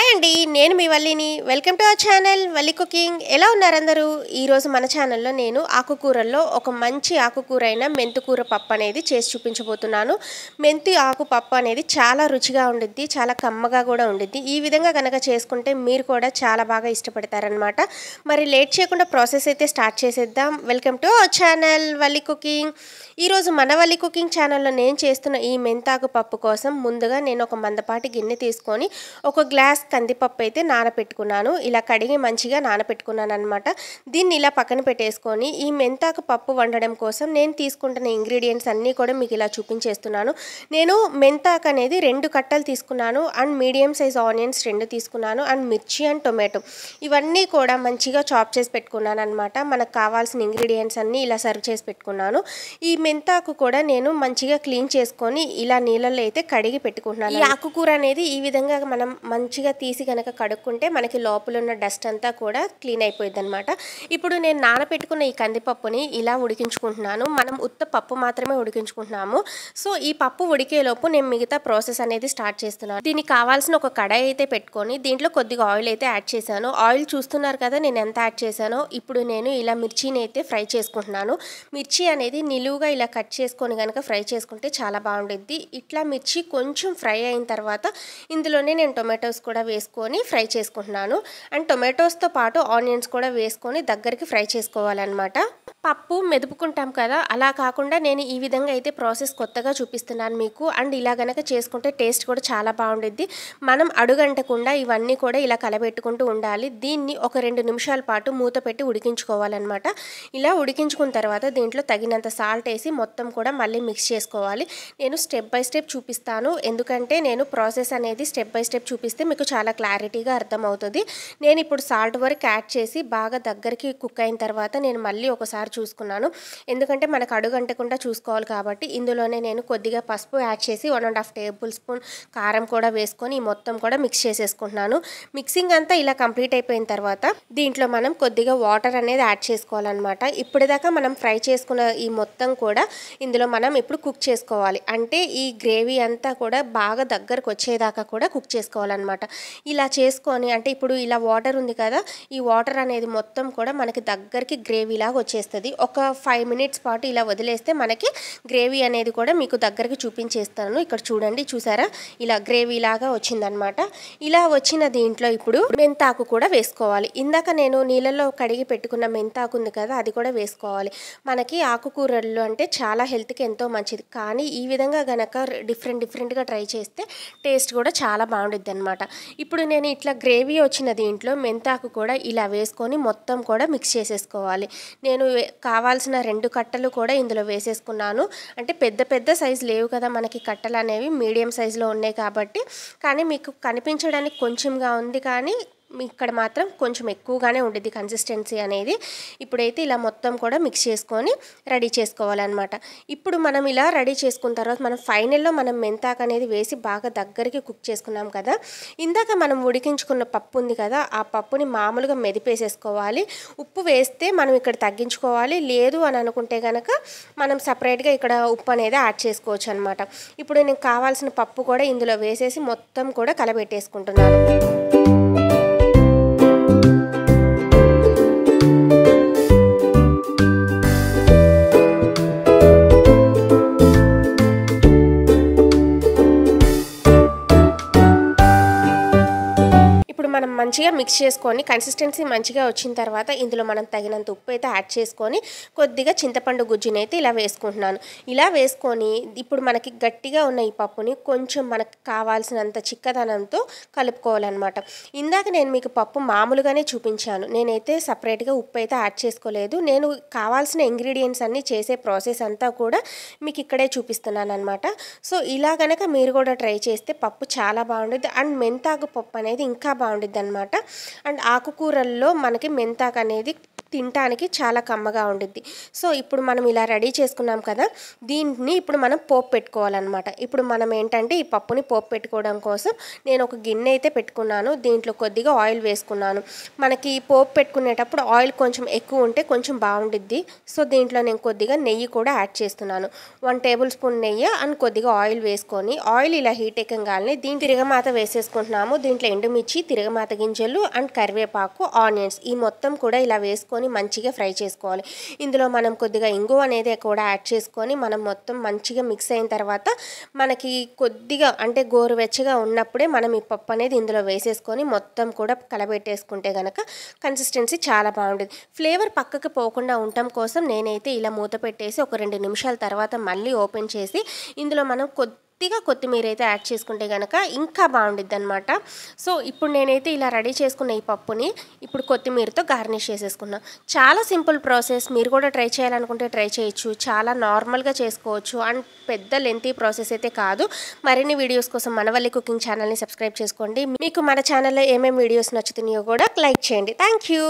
Hi అండి, నేను మీ వల్లిని. Welcome to our channel Valli cooking. ఎలా ఉన్నారు అందరూ? ఈరోజు మన ఛానల్లో నేను ఆకుకూరల్లో ఒక మంచి ఆకుకూర అయిన మెంతికూర పప్పు అనేది చేసి చూపించబోతున్నాను. మెంతి ఆకు పప్పు అనేది చాలా రుచిగా ఉండిద్ది, చాలా కమ్మగా కూడా ఉండిద్ది. ఈ విధంగా కనుక చేసుకుంటే మీరు కూడా చాలా బాగా ఇష్టపడతారనమాట. మరి లేట్ చేయకుండా ప్రాసెస్ అయితే స్టార్ట్ చేసేద్దాం. Welcome to our channel Valli cooking. ఈరోజు మన వల్లి కుకింగ్ ఛానల్లో నేను చేస్తున్న ఈ మెంతాకు పప్పు కోసం ముందుగా నేను ఒక మందపాటి గిన్నె తీసుకొని ఒక గ్లాస్ కందిపప్పు అయితే నానపెట్టుకున్నాను. ఇలా కడిగి మంచిగా నానపెట్టుకున్నాను అనమాట. దీన్ని ఇలా పక్కన పెట్టేసుకొని ఈ మెంతాకు పప్పు వండడం కోసం నేను తీసుకుంటున్న ఇంగ్రీడియంట్స్ అన్నీ కూడా మీకు ఇలా చూపించేస్తున్నాను. నేను మెంతాకు అనేది 2 కట్టలు తీసుకున్నాను అండ్ మీడియం సైజ్ ఆనియన్స్ 2 తీసుకున్నాను అండ్ మిర్చి అండ్ టొమాటో ఇవన్నీ కూడా మంచిగా చాప్ చేసి పెట్టుకున్నాను అనమాట. మనకు కావాల్సిన ఇంగ్రీడియంట్స్ అన్నీ ఇలా సర్వ్ చేసి పెట్టుకున్నాను. ఈ మెంతాకు కూడా నేను మంచిగా క్లీన్ చేసుకొని ఇలా నీళ్ళల్లో అయితే కడిగి పెట్టుకుంటున్నాను. ఈ ఆకుకూర అనేది ఈ విధంగా మనం మంచిగా తీసి కనుక కడుక్కుంటే మనకి లోపల ఉన్న డస్ట్ అంతా కూడా క్లీన్ అయిపోయింది అనమాట. ఇప్పుడు నేను నానబెట్టుకున్న ఈ కందిపప్పుని ఇలా ఉడికించుకుంటున్నాను. మనం ఉత్త పప్పు మాత్రమే ఉడికించుకుంటున్నాము. సో ఈ పప్పు ఉడికేలోపు నేను మిగతా ప్రాసెస్ అనేది స్టార్ట్ చేస్తున్నాను. దీనికి కావాల్సిన ఒక కడాయి అయితే పెట్టుకొని దీంట్లో కొద్దిగా ఆయిల్ అయితే యాడ్ చేశాను. ఆయిల్ చూస్తున్నారు కదా నేను ఎంత యాడ్ చేశానో. ఇప్పుడు నేను ఇలా మిర్చిని అయితే ఫ్రై చేసుకుంటున్నాను. మిర్చి అనేది నిలువుగా ఇలా కట్ చేసుకొని కనుక ఫ్రై చేసుకుంటే చాలా బాగుండిద్ది. ఇట్లా మిర్చి కొంచెం ఫ్రై అయిన తర్వాత ఇందులోనే నేను టొమాటోస్ కూడా వేసుకొని ఫ్రై చేసుకుంటున్నాను. అండ్ టొమాటోస్తో పాటు ఆనియన్స్ కూడా వేసుకొని దగ్గరికి ఫ్రై చేసుకోవాలన్నమాట. పప్పు మెదుపుకుంటాం కదా, అలా కాకుండా నేను ఈ విధంగా అయితే ప్రాసెస్ కొత్తగా చూపిస్తున్నాను మీకు. అండ్ ఇలా గనక చేసుకుంటే టేస్ట్ కూడా చాలా బాగుండిద్ది. మనం అడుగంటకుండా ఇవన్నీ కూడా ఇలా కలబెట్టుకుంటూ ఉండాలి. దీన్ని ఒక 2 నిమిషాల పాటు మూత పెట్టి ఉడికించుకోవాలన్నమాట. ఇలా ఉడికించుకున్న తర్వాత దీంట్లో తగినంత సాల్ట్ వేసి మొత్తం కూడా మళ్ళీ మిక్స్ చేసుకోవాలి. నేను స్టెప్ బై స్టెప్ చూపిస్తాను, ఎందుకంటే నేను ప్రాసెస్ అనేది స్టెప్ బై స్టెప్ చూపిస్తే మీకు చాలా క్లారిటీగా అర్థమవుతుంది. నేను ఇప్పుడు సాల్ట్ వరకు యాడ్ చేసి బాగా దగ్గరికి కుక్ అయిన తర్వాత నేను మళ్ళీ ఒకసారి చూసుకున్నాను, ఎందుకంటే మనకు అడుగంటకుండా చూసుకోవాలి కాబట్టి. ఇందులోనే నేను కొద్దిగా పసుపు యాడ్ చేసి 1.5 టేబుల్ స్పూన్ కారం కూడా వేసుకొని ఈ మొత్తం కూడా మిక్స్ చేసేసుకుంటున్నాను. మిక్సింగ్ అంతా ఇలా కంప్లీట్ అయిపోయిన తర్వాత దీంట్లో మనం కొద్దిగా వాటర్ అనేది యాడ్ చేసుకోవాలన్నమాట. ఇప్పటిదాకా మనం ఫ్రై చేసుకున్న ఈ మొత్తం కూడా ఇందులో మనం ఇప్పుడు కుక్ చేసుకోవాలి. అంటే ఈ గ్రేవీ అంతా కూడా బాగా దగ్గరకు వచ్చేదాకా కూడా కుక్ చేసుకోవాలన్నమాట. ఇలా చేసుకొని అంటే ఇప్పుడు ఇలా వాటర్ ఉంది కదా, ఈ వాటర్ అనేది మొత్తం కూడా మనకి దగ్గరికి గ్రేవీ లాగా వచ్చేస్తుంది. ఒక 5 మినిట్స్ పాటు ఇలా వదిలేస్తే మనకి గ్రేవీ అనేది కూడా మీకు దగ్గరికి చూపించేస్తాను. ఇక్కడ చూడండి, చూసారా ఇలా గ్రేవీ లాగా వచ్చిందనమాట. ఇలా వచ్చిన దీంట్లో ఇప్పుడు మెంతాకు కూడా వేసుకోవాలి. ఇందాక నేను నీళ్ళలో కడిగి పెట్టుకున్న మెంతాకు ఉంది కదా, అది కూడా వేసుకోవాలి. మనకి ఆకుకూరలు అంటే చాలా హెల్త్కి ఎంతో మంచిది, కానీ ఈ విధంగా గనక డిఫరెంట్గా ట్రై చేస్తే టేస్ట్ కూడా చాలా బాగుండిద్ది అనమాట. ఇప్పుడు నేను ఇట్లా గ్రేవీ వచ్చిన దీంట్లో మెంతాకు కూడా ఇలా వేసుకొని మొత్తం కూడా మిక్స్ చేసేసుకోవాలి. నేను కావాల్సిన 2 కట్టలు కూడా ఇందులో వేసేసుకున్నాను. అంటే పెద్ద సైజు లేవు కదా మనకి కట్టలు అనేవి, మీడియం సైజులో ఉన్నాయి కాబట్టి. కానీ మీకు కనిపించడానికి కొంచెంగా ఉంది, కానీ ఇక్కడ మాత్రం కొంచెం ఎక్కువగానే ఉండిద్ది కన్సిస్టెన్సీ అనేది. ఇప్పుడైతే ఇలా మొత్తం కూడా మిక్స్ చేసుకొని రెడీ చేసుకోవాలన్నమాట. ఇప్పుడు మనం ఇలా రెడీ చేసుకున్న తర్వాత మనం ఫైనల్లో మనం మెంతాకు అనేది వేసి బాగా దగ్గరికి కుక్ చేసుకున్నాం కదా. ఇందాక మనం ఉడికించుకున్న పప్పు ఉంది కదా, ఆ పప్పుని మామూలుగా మెదిపేసేసుకోవాలి. ఉప్పు వేస్తే మనం ఇక్కడ తగ్గించుకోవాలి, లేదు అని అనుకుంటే కనుక మనం సపరేట్గా ఇక్కడ ఉప్పు అనేది యాడ్ చేసుకోవచ్చు అనమాట. ఇప్పుడు నేను కావాల్సిన పప్పు కూడా ఇందులో వేసేసి మొత్తం కూడా కలబెట్టేసుకుంటున్నాను. మనం మంచిగా మిక్స్ చేసుకొని కన్సిస్టెన్సీ మంచిగా వచ్చిన తర్వాత ఇందులో మనం తగినంత ఉప్పు అయితే యాడ్ చేసుకొని కొద్దిగా చింతపండు గుజ్జుని అయితే ఇలా వేసుకుంటున్నాను. ఇలా వేసుకొని ఇప్పుడు మనకి గట్టిగా ఉన్న ఈ పప్పుని కొంచెం మనకు కావాల్సినంత చిక్కదనంతో కలుపుకోవాలన్నమాట. ఇందాక నేను మీకు పప్పు మామూలుగానే చూపించాను, నేనైతే సపరేట్గా ఉప్పు అయితే యాడ్ చేసుకోలేదు. నేను కావాల్సిన ఇంగ్రీడియంట్స్ అన్నీ చేసే ప్రాసెస్ అంతా కూడా మీకు ఇక్కడే చూపిస్తున్నాను అనమాట. సో ఇలా కనుక మీరు కూడా ట్రై చేస్తే పప్పు చాలా బాగుంటుంది. అండ్ మెంతాకు పప్పు అనేది ఇంకా బాగుంటుంది అనమాట. అండ్ ఆకుకూరల్లో మనకి మెంతాకు అనేది తినటానికి చాలా కమ్మగా ఉండిద్ది. సో ఇప్పుడు మనం ఇలా రెడీ చేసుకున్నాం కదా, దీన్ని ఇప్పుడు మనం పోపు పెట్టుకోవాలన్నమాట. ఇప్పుడు మనం ఏంటంటే ఈ పప్పుని పోపు పెట్టుకోవడం కోసం నేను ఒక గిన్నె అయితే పెట్టుకున్నాను. దీంట్లో కొద్దిగా ఆయిల్ వేసుకున్నాను. మనకి పోపు పెట్టుకునేటప్పుడు ఆయిల్ కొంచెం ఎక్కువ ఉంటే కొంచెం బాగుండిద్ది. సో దీంట్లో నేను కొద్దిగా నెయ్యి కూడా యాడ్ చేస్తున్నాను. 1 టేబుల్ స్పూన్ నెయ్యి అండ్ కొద్దిగా ఆయిల్ వేసుకొని ఆయిల్ ఇలా హీట్ ఎక్కగానే దీని తిరగమాత వేసేసుకుంటున్నాము. దీంట్లో ఎండుమిర్చి, తిరగమాత గింజలు అండ్ కరివేపాకు, ఆనియన్స్ ఈ మొత్తం కూడా ఇలా వేసుకొని మంచిగా ఫ్రై చేసుకోవాలి. ఇందులో మనం కొద్దిగా ఇంగువ అనేది కూడా యాడ్ చేసుకొని మనం మొత్తం మంచిగా మిక్స్ అయిన తర్వాత మనకి కొద్దిగా అంటే గోరువెచ్చగా ఉన్నప్పుడే మనం ఈ పప్పు అనేది ఇందులో వేసేసుకొని మొత్తం కూడా కలబెట్టేసుకుంటే కనుక కన్సిస్టెన్సీ చాలా బాగుంటుంది. ఫ్లేవర్ పక్కకు పోకుండా ఉండటం కోసం నేనైతే ఇలా మూత పెట్టేసి ఒక 2 నిమిషాల తర్వాత మళ్ళీ ఓపెన్ చేసి ఇందులో మనం కొద్దిగా కొత్తిమీర అయితే యాడ్ చేసుకుంటే కనుక ఇంకా బాగుండిద్ది అనమాట. సో ఇప్పుడు నేనైతే ఇలా రెడీ చేసుకున్న ఈ పప్పుని ఇప్పుడు కొత్తిమీరతో గార్నిష్ చేసేసుకున్నాను. చాలా సింపుల్ ప్రాసెస్. మీరు కూడా ట్రై చేయాలనుకుంటే ట్రై చేయొచ్చు. చాలా నార్మల్గా చేసుకోవచ్చు అండ్ పెద్ద లెంతీ ప్రాసెస్ అయితే కాదు. మరిన్ని వీడియోస్ కోసం మనవల్లి కుకింగ్ ఛానల్ని సబ్స్క్రైబ్ చేసుకోండి. మీకు మన ఛానల్లో ఏమేమి వీడియోస్ నచ్చుతున్నాయో కూడా లైక్ చేయండి. Thank you.